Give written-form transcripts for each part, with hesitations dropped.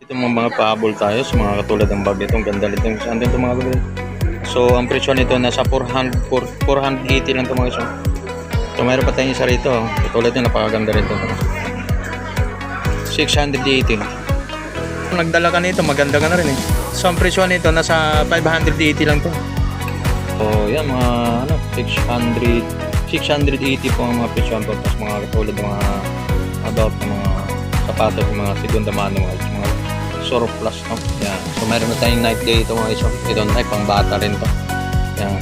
Ito mga pahabol tayo sa mga katulad ng bag nito. Ang ganda nito. Saan din ito mga bag? So, ang presyo nito nasa 480 lang ito mga iso. So, mayroon pa tayong isa rito. Katulad nyo, napakaganda rin ito. 680. Kung nagdala ka nito, maganda ka na rin eh. So, ang presyo nito nasa 580 lang ito. So, yan mga 680 po ang mga presyo. Tapos mga katulad ng mga about ng mga sapatos, mga segunda mano, mga surplus, no? Yan. So meron na tayong night day ito mga iso. Ito na pang bata rin to. Yan.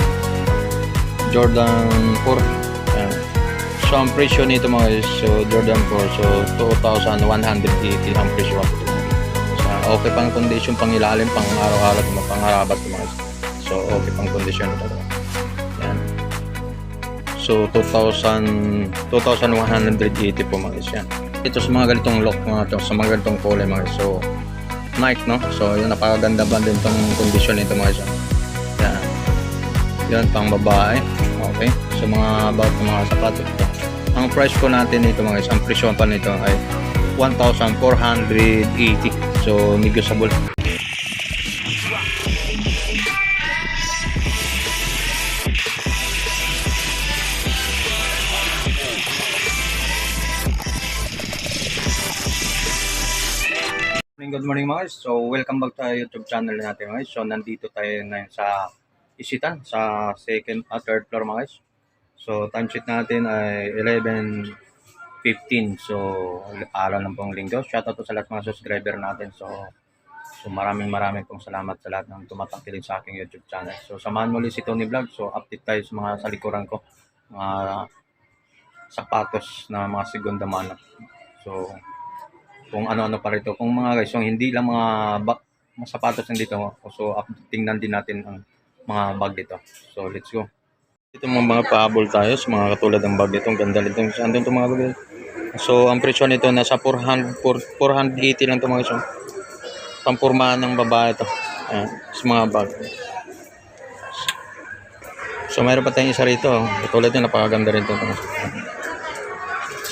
Jordan 4. Yan. So ang presyo nito mga iso, Jordan 4, so 2,180 ang presyo. So okay pang condition, pang ilalim, pang araw-araw, pang harabat mga iso. So okay pang condition ito. Yan. So 2,180 po mga iso yan. Ito sa mga ganitong look mga ito, sa mga ganitong kulay mga iso. Nike, no? So yun, napakaganda ba din itong condition nito mga iso. Yan. Yan pang babae. Okay. So mga about mga sapatos ito. Ang price ko natin nito mga iso, ang presyo pa nito ay 1,480. So negotiable. Good morning mga guys. So welcome back sa YouTube channel natin mga guys. So nandito tayo ngayon sa Isitan, sa second at third floor mga guys. So time sheet natin ay 11:15. So araw ng pong linggo. Shoutout to sa lahat mga subscriber natin. So maraming pong salamat sa lahat ng tumatangkilik sa aking YouTube channel. So samahan muli si Tony Vlog. So update tayo sa mga sa likuran ko. Mga sapatos na mga segunda mano. So kung ano-ano pa rito. Kung mga guys, yung hindi lang mga sapatos nandito. So, tingnan din natin ang mga bag dito. So, let's go. Ito mga pahabol tayo sa mga katulad ng bag dito. Ang ganda nito. Saan din ito mga bag? So, ang presyo nito nasa 480 lang ito mga guys. Pampurmahan ng babae ito. Ayan, sa mga bag. So, mayroon pa tayong isa rito. Katulad nyo, napakaganda rin ito.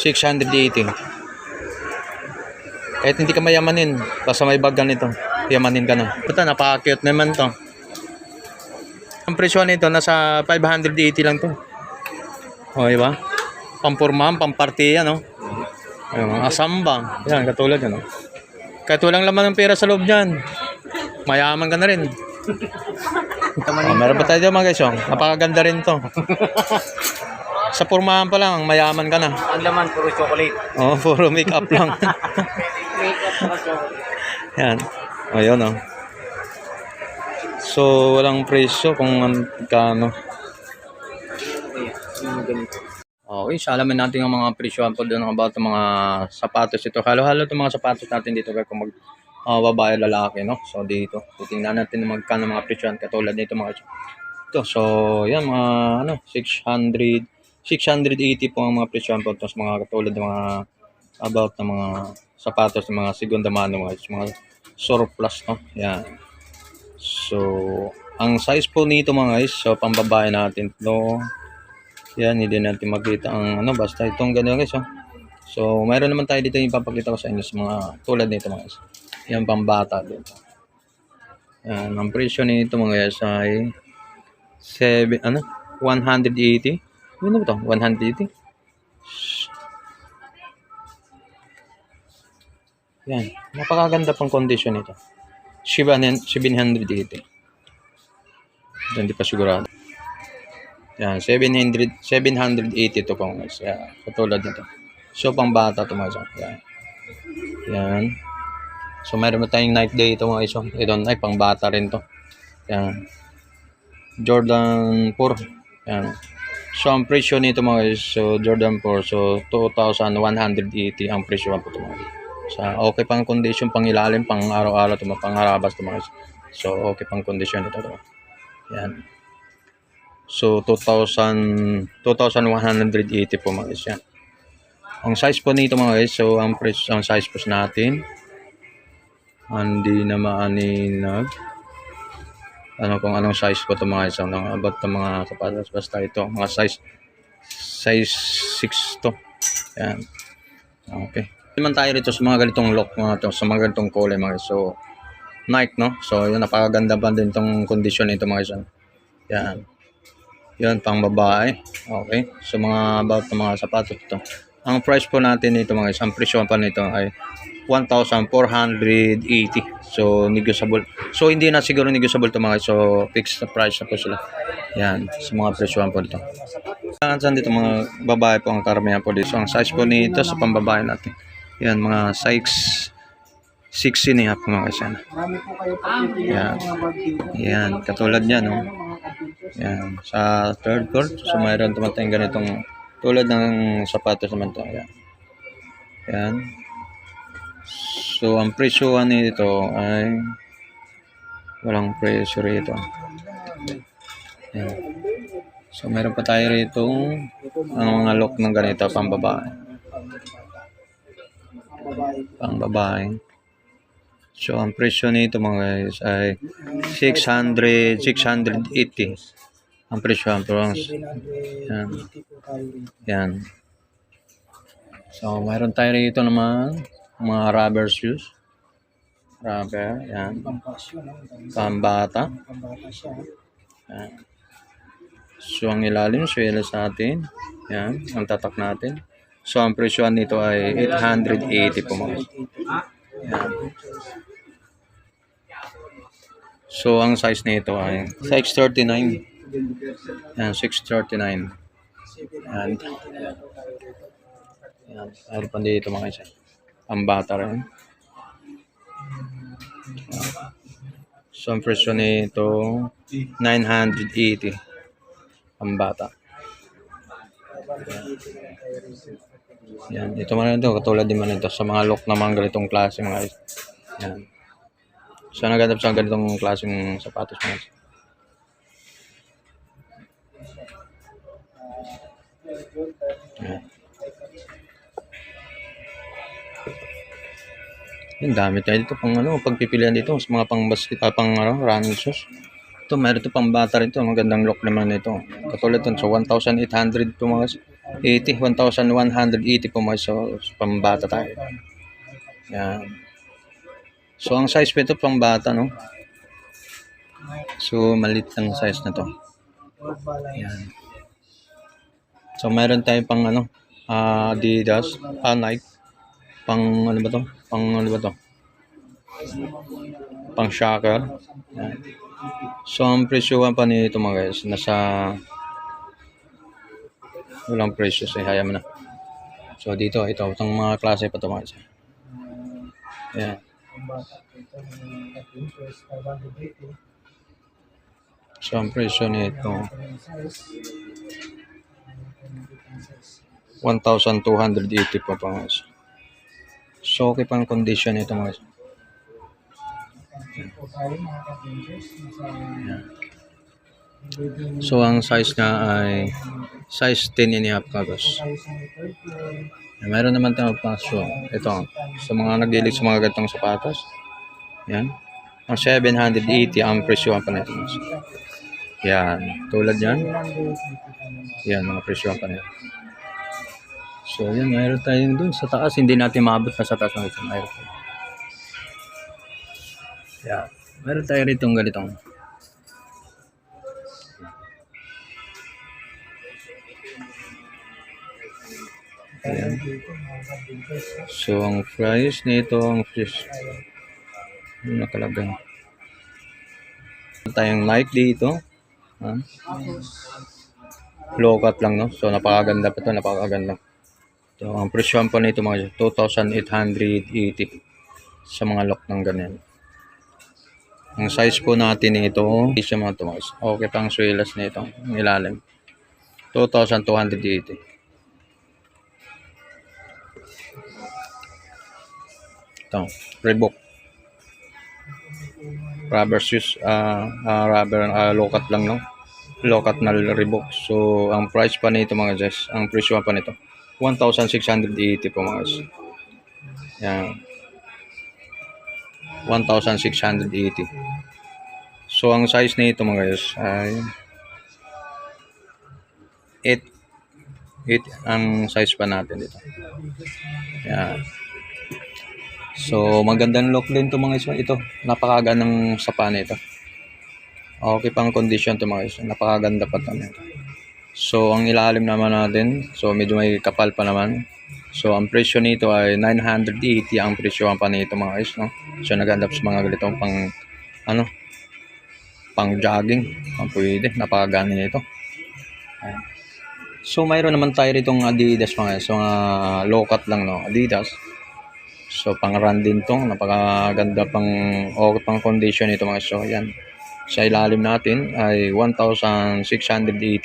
680. Kahit hindi ka mayamanin, basta may bag ganito, yamanin ka na. Ito, napaka-cute naman to. Ang presyo nito, nasa 580 lang to. O, diba? Pampurmahan, pamparty yan, no? Ayun, asamba. Yan, katulad yan, no? Kahit walang laman ng pera sa loob dyan, mayaman ka na rin. Meron pa tayo dyan mga guys, oh. Napakaganda rin to. Sa purmahan pa lang, mayaman ka na. Ang laman, puro chocolate. Oh, puro make-up lang. Make-up na chocolate. Yan. O, yun, oh. So, walang presyo kung kano. Okay, so alamin natin ang mga presyo po doon about ng mga sapatos ito. Halo-halo itong mga sapatos natin dito kung mag babae lalaki, no? So, dito. Titingnan natin magkano mga presyo katulad nito mga ito. So, yan mga 680 po ang mga presyo po. Tapos mga katulad ng mga about ng mga sapatos ng mga segunda mano mga surplus, no? Yan. So, ang size po nito mga guys, so pambabae natin to. Yan, hindi natin makita ang basta itong ganyan guys, oh. So, mayroon naman tayo dito yung ipapakita ko sa inyo sa mga tulad nito mga guys. Yan pambata dito. Yan, ang presyo nito mga guys ay 180. Ano ba ito? 180? Yan. Napakaganda pang condition nito. 780. Hindi pa sigurado. Yan. 780 ito pang guys. Yan. Katulad nito. So, pang bata ito mga guys. Yan. Yan. So, mayroon na tayong night day ito mga guys. Ito ay pang bata rin to. Yan. Jordan 4. Yan. So, ang presyo nito mga guys, so Jordan 4, so 2,180 ang presyo po ito mga guys. So, okay pang condition, pang ilalim, pang araw-araw, pang harabas ito mga guys. So, okay pang condition ito. Yan. So, 2,180 po mga guys. Yan. Ang size po nito mga guys, so ang size po natin, hindi na maaninag. Kung anong size po ito mga guys, about ng mga sapatos, basta ito, mga size 6 to. Yan. Okay. Naman tayo rito sa mga ganitong lock, mga to, sa mga ganitong kulay mga guys. So, Nike, no? So, yun, napakaganda pa din itong kondisyon nito mga guys. Yan. Yan, pang babae. Okay. So, mga about ng mga sapatos ito. Ang price po natin nito mga guys, ang presyo pa nito ay 1,480. So, negotiable. So, hindi na siguro negotiable ito mga guys. So, fixed na price na po sila. Yan, sa mga presyo po dito. Saan dito mga babae po ang karamihan po dito. So, ang size po nito sa pambabae natin. Yan, mga size 16 po mga guys. Yan. Marami po kayo pagpipili Yan. ng mga bag dito. Yan, katulad niyan, no? Mga computers. Yan, sa third court, so mayroon tumatayong ganitong tulad ng sapatos naman to. Yan. Yan. So, ang presyo nito ay walang presyo rito. Yan. So, meron pa tayo rito ang mga lock ng ganito, pang babae. Pang babae. So, ang presyo nito mga guys ay 680. Ang presyo ang bronze. Yan. Yan. So, mayroon tayo rito naman mga rubber shoes. Rubber. Yan. Pambata. Yan. So, ang ilalim, swela sa atin. Yan. Ang tatak natin. So, ang presyo nito ay 880 po mga guys. Yan. So, ang size nito ay 639. Yan, 639. Yan. Yan. Meron pa dito mga isa. Ang bata rin. So, ang presyo nito 980. Ang bata. Yan. Ito man ito. Katulad din man ito sa mga lock na mga ganitong klase mga isa. Yan. So, naghanap sa ganitong klaseng sapatos mga isa. Yan. Yung dami tayo dito pang pagpipilian dito sa mga pang basketball, pang running shoes. Ito, meron ito pang bata rin ito. Magandang look naman nito. Katulad ito. So, 1,800 po mga 1,180 po mga. So, pang bata tayo. Yan. So, ang size po ito pang bata, no? So, maliit ang size na to. Yan. So, meron tayong pang Adidas, Nike. Pang ano ba to? Pang shaker. Yan. So, ang presyohan pa nito mga guys, nasa walang presyo. So, hayaan mo na. So, dito, itong mga klase pa ito mga guys. Yan. So, ang presyo nito 1,280 pa mga guys. So, okay pang condition nito mga guys. So, ang size na ay size 10.5 kagos. Meron naman tayong pasyo. Ito, sa mga nagdilig sa mga ganitong sapatos. Yan. Ang 780 ang presyo pa nito. Yan. Tulad yan. Yan, mga presyo pa nito. So, yan. Mayroon tayong dun sa taas. Hindi natin maabot na sa taas ng ito. Mayroon tayo. Yan. Meron tayo rito ganitong. Ayan. So, ang price nito, ang price nakalagay. Tayong Nike dito. Low cut lang, no? So, napakaganda pa ito, napakaganda. So, ang presyo pa nito mga 2,880 sa mga lock ng ganyan. Ang size po natin nito, siya mga ito, okay pang swelas nito, ang ilalim. 2,280. Ito, Reebok. Rubber shoes, rubber, low cut lang, no? Low cut na Reebok. So, ang price pa nito mga guys, ang presyo pa nito, 1,680 po mga guys. Yan. 1,680. So, ang size nito mga guys ay 8 ang size pa natin dito. Yan. So, magandang look din to mga iso. Ito, napakaganda ng sapa nito. Okay pang condition to mga iso. Napakaganda pa to. So, ang ilalim naman natin, so medyo may kapal pa naman. So, ang presyo nito ay 980 ang presyo pa nito mga guys, no? So, nagandap sa mga ganitong pang jogging. Ang pwede, napakaganda nito. Ayan. So, mayroon naman tayo ritong Adidas mga guys. So, low cut lang, no? Adidas. So, pang run din to. Napakaganda okay pang condition nito mga guys. So, yan. Sa ilalim natin ay 1,680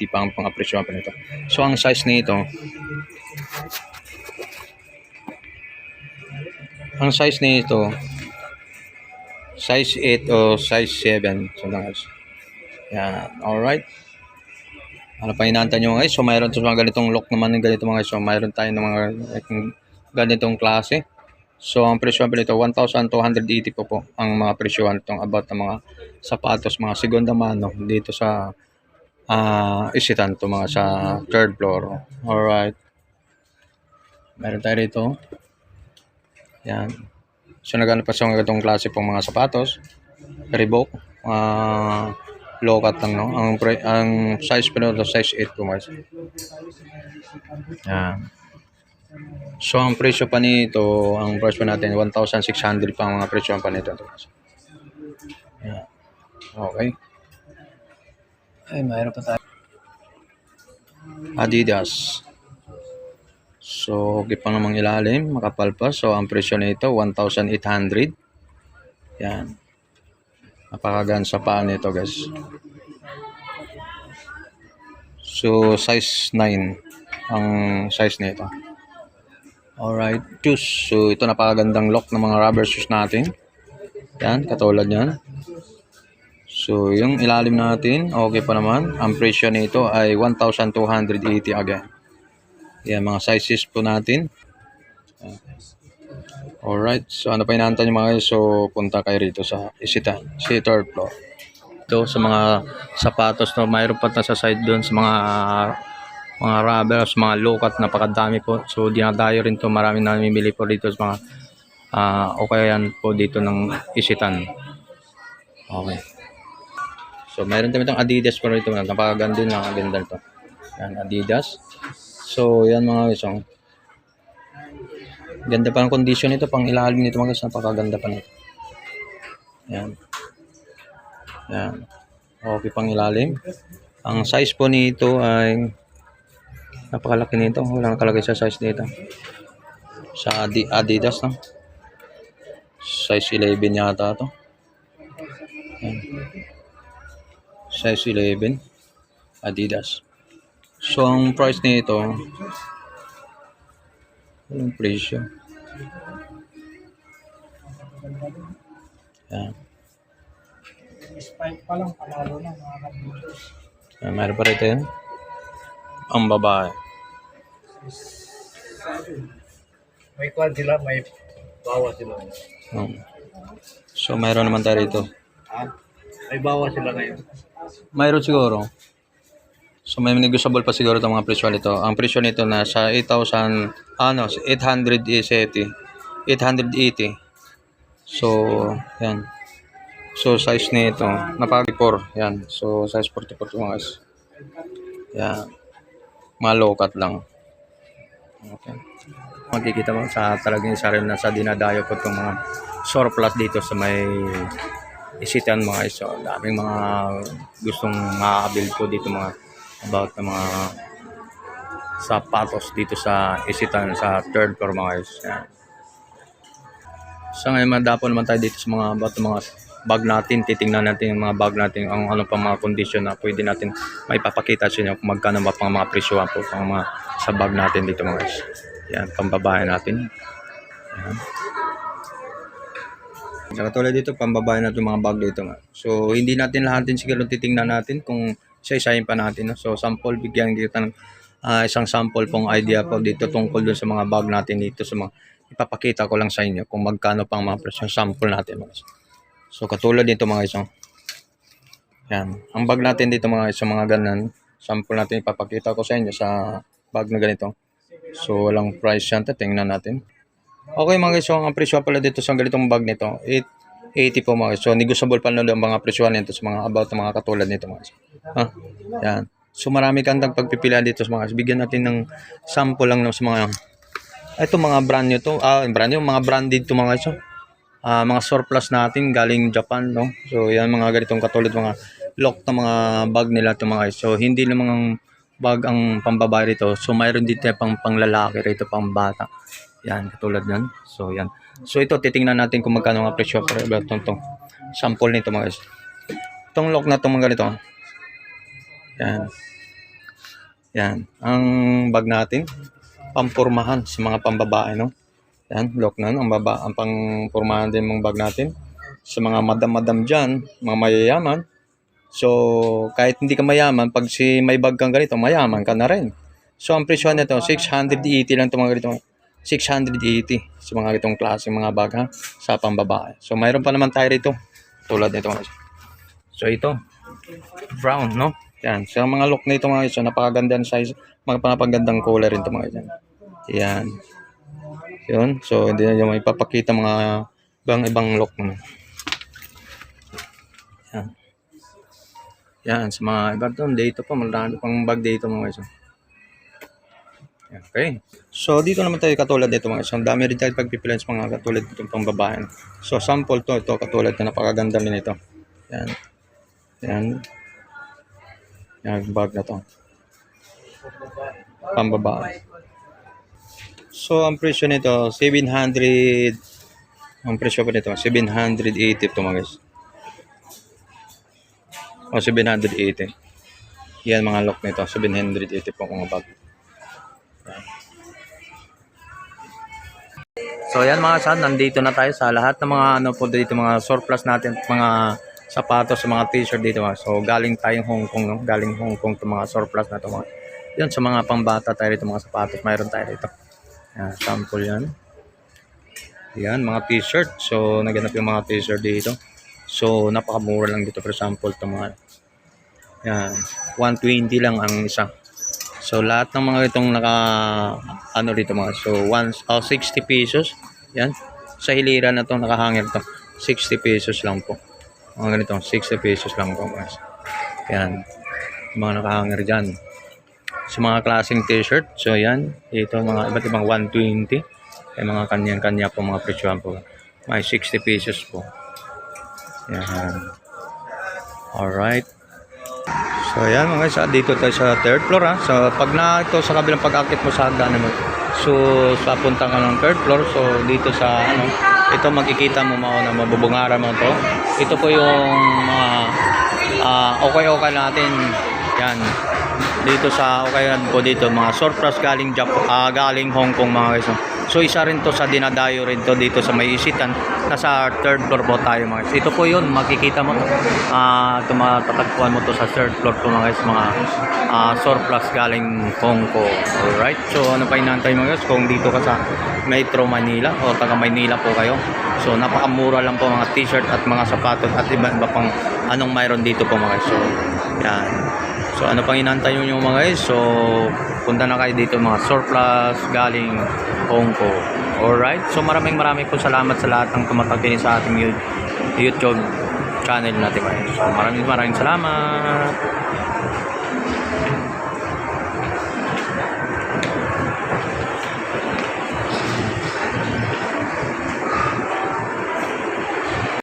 pa ang pang-apresyo pa nito. So, ang size nito, size 8 o size 7. So, guys. Yan. Alright. Ano pa inaantay nyo guys? So, mayroon to mga ganitong look naman ng ganito mga guys. So, mayroon tayo ng mga ganitong klase. So, ang presyo nito 1,280 po ang mga presyohan itong about ng mga sapatos, mga segunda mano dito sa Isitan to mga sa third floor. Alright. Meron tayo rito. Yan. So, nagano pa sa mga ganitong klase pong mga sapatos. Reebok. Low cut lang, no? Ang size pa nito, size 8 po mga. Yan. So, ang presyo pa nito, ang presyo natin, 1,600 pa ang mga presyo pa nito. Yeah. Okay. Ay, mayroon pa tayo. Adidas. So, okay pa namang ilalim, makapal pa. So, ang presyo nito, 1,800. Yan. Napakaganda sa paa nito, guys. So, size 9 ang size nito. Alright, shoes. So, ito napakagandang look ng mga rubber shoes natin. Yan, katulad yan. So, yung ilalim natin, okay pa naman. Ang presyo nito ay 1,280 again. Yan, mga sizes po natin. Alright, so ano pa inaantay nyo mga guys? So, punta kayo rito sa Isitan, sa third floor. Ito, sa mga sapatos, no, mayroon pa na sa side doon sa mga rubbers, mga low cut, napakadami po. So, dinadayo rin to, marami na namimili po dito sa mga okay yan po dito ng Isitan. Okay. So, mayroon tayo itong Adidas po rito. Napakaganda din lang. Ganda ito. Yan, Adidas. So, yan mga guys. Ganda pa ng condition nito. Pang ilalim nito mga guys. Napakaganda pa nito. Yan. Yan. Okay pang ilalim. Ang size po nito ay napakalaki nito. Walang nakalagay sa size dito. Sa Adidas, no? Size 11 yata ito. Yan. Size 11 Adidas. So, ang price nito, anong presyo? Yan. Spike pa lang, panalo na mga kapiters. Meron pa rito yun. Ang babae. May kwan sila, may bawa sila. So, mayroon naman tayo rito. May bawa sila ngayon. Mayroon siguro. So, may negotiable pa siguro itong mga presyo nito. Ang presyo nito na sa 880. So, yan. So, size nito, napaka-4. Yan. So, size 44 mga guys. Yan. Mga low cut lang. Okay. Makikita mo sa talagang isa rin na sa dinadayo ko itong mga surplus dito sa may Isitan mga guys. So, daming mga gustong makakabil po dito mga about na mga sapatos dito sa Isitan sa third floor mga guys. Yan. So ngayon madapo naman tayo dito sa mga about mga bag natin. Titingnan natin yung mga bag natin, ang ano pa mga condition na pwede natin maipapakita sa inyo kung magkano ba pang mga presyohan po pang mga sa bag natin dito mga guys. Yan, pambabae natin. Yan. Saka tulad dito, pambabae natin mga bag dito nga. So, hindi natin lahatin siguro titingnan natin kung isa-isahin pa natin. No? So, sample, bigyan kita ng isang sample pong idea po dito tungkol dun sa mga bag natin dito. Sa mga, ipapakita ko lang sa inyo kung magkano pang mga presyo sample natin. So, katulad dito mga isang. Yan. Ang bag natin dito mga isang mga ganan. Sample natin ipapakita ko sa inyo sa bag na ganito. So, walang price yan. Tingnan natin. Okay mga guys, so ang presyo pala dito sa ganitong bag nito, 80 po mga guys. So negotiable pa lang ang mga presyo nito sa mga about ng mga katulad nito mga guys. Ha? Yan. So marami kang pagpipilian dito sa mga guys. Bigyan natin ng sample lang sa mga ito mga brand new to. Brand new, mga branded to mga guys. Mga surplus natin galing Japan, no? So yan mga ganitong katulad mga lock na mga bag nila to mga guys. So hindi lang mga bag ang pambabae rito. So mayroon dito pang panglalaki rito, pang bata. Yan, katulad yan. So, yan. So, ito, titingnan natin kung magkano nga presyo para itong sample nito mga guys. Itong lock na itong mga ganito. Yan. Yan. Ang bag natin, pampurmahan sa mga pambabae, no? Yan, lock na, ang pangpurmahan din mga bag natin. Sa mga madam-madam dyan, mga mayayaman. So, kahit hindi ka mayaman, pag may bag kang ganito, mayaman ka na rin. So, ang presyo nito, 680 lang itong mga ganito. 680 sa mga itong klase mga bag ha, sa pambabae. So mayroon pa naman tayo rito tulad nito mga. So ito brown, no? Yan. So mga look na ito mga so napakagandang size, mga napakagandang color rin ito mga yan. Yan. Yun. So hindi na yung ipapakita mga ibang look mo. Yan. Yan sa mga iba doon dito pa marami pang bag dito mga guys. Okay. So, dito naman tayo katulad dito mga isang dami rin tayo pagpipilian sa mga katulad itong pambabae. So, sample to, ito katulad na napakaganda rin ito. Yan. Yan. Yan, bag na to. Pambabae. So, ang presyo nito, 700. Ang presyo pa nito, 780 ito mga guys. O, 780. Yan mga lock nito, 780 po mga bag. So yan mga saan, nandito na tayo sa lahat ng mga ano po dito, mga surplus natin, mga sapatos, mga t-shirt dito mga. So galing tayong Hong Kong, no? Galing Hong Kong itong mga surplus na ito mga. Yan sa mga pambata tayo dito, mga sapatos, mayroon tayo dito. Yan, sample yan. Yan, mga t-shirt. So naganap yung mga t-shirt dito. So napakamura lang dito for sample ito mga. Yan, 120 lang ang isa. So lahat ng mga itong ano dito mga. So 60 pesos. Yan. Sa hilira na to nakahangir to. 60 pesos lang po. Mga ganito, 60 pesos lang po guys. Yan. Mga nakahangir diyan. Sa mga klaseng t-shirt. So yan, ito mga iba't ibang 120. Ay mga kanya-kanya po mga presyohan po. May 60 pesos po. Yan. Alright. So ayan mga guys, dito tayo sa third floor ha. So pag na ito sa kabilang pag-akit mo sa hagdanan mo. So sa punta ka ng third floor. So dito sa ano, ito makikita mo na mabubungaran mo to. Ito po yung mga okay natin. Yan. Dito sa okay po dito mga surplus galing galing Hong Kong mga guys. So isa rin to sa dinadayo rin to dito sa may isitan. Nasa third floor po tayo mga guys. Ito po yun, makikita mo to. Matatagpuan mo to sa third floor po mga guys. Mga surplus galing Hong Kong. Alright, so ano pa inaantay mga guys? Kung dito ka sa Metro Manila o taga Maynila po kayo. So napakamura lang po mga t-shirt at mga sapatos at iba pang anong mayroon dito po mga guys. So yan. So ano pang inaantay nyo mga guys? So punta na kayo dito mga surplus galing Hong Kong. Alright, so maraming po salamat sa lahat ng tumatangkilik sa ating YouTube channel natin. So maraming salamat.